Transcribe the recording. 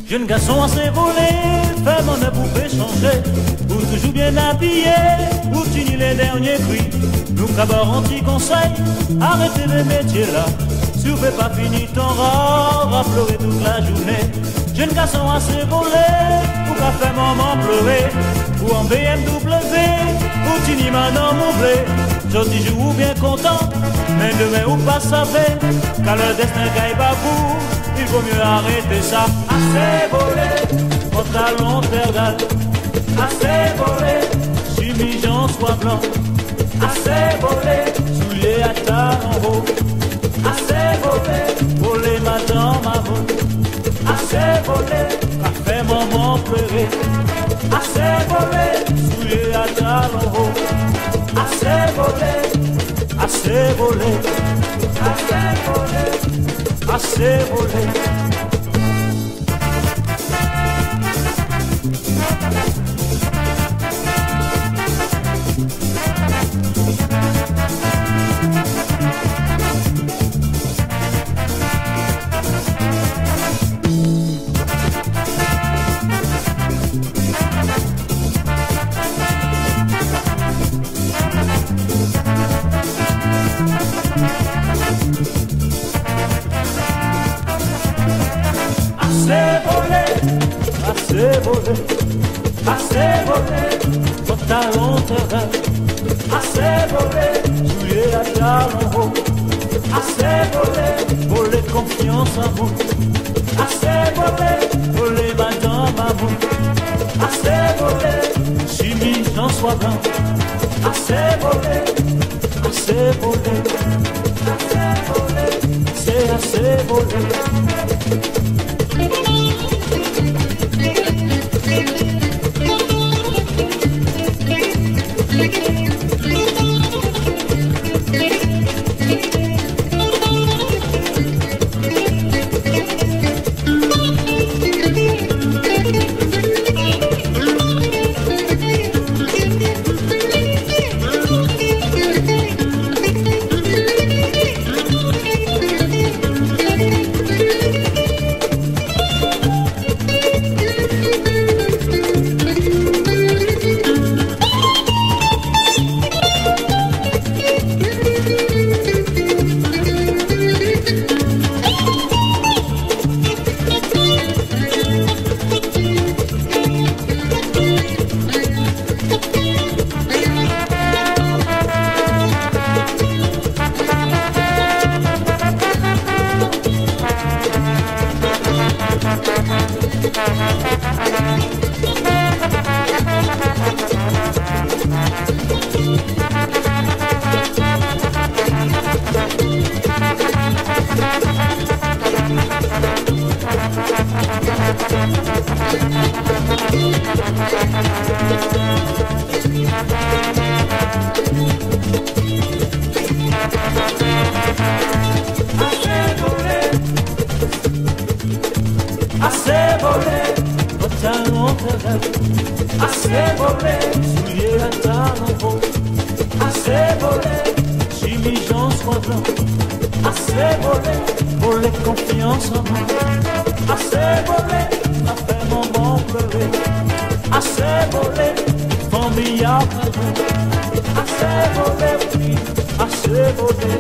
Jeune garçon assez volé, fait mon poupée changer. Pour toujours bien habillé, pour finir les derniers cris. Nous cabarons petit conseil, arrêtez le métier là. Si vous ne pouvez pas finir ton rare, à pleurer toute la journée. Jeune garçon assez volé, pour qu'à faire maman pleurer. Ou en BMW, ou finir maintenant mon blé. Jodi jour bien content, mais demain ou pas savez, car le destin gagne pas vous. Il vaut mieux arrêter ça. Assez volé, pantalon tergal. Assez volé, chemise en soie blanc. Assez volé, souliers à talons hauts. Assez volé, volé madame avant. Assez volé, café maman pleurer. Assez volé, souliers à talons hauts. Assez volé, assez volé, assez volé. Assez volé. Assez volé, assez volé, pantalon terral. Assez volé, souliers à talons hauts. Assez volé, volé confiance en vous. Assez volé, volé madame à vous. Assez volé, chemise en soie blanc. Assez volé, assez volé, assez volé, c'est assez volé. Assez volé, pantalon terral. Assez volé, souliers à talons hauts. Assez volé, chemise en soie blanc. Assez volé, volé confiance en moi. Assez volé, a fait maman pleurer. Assez volé, famille à cadeau. Assez volé, oui, assez volé.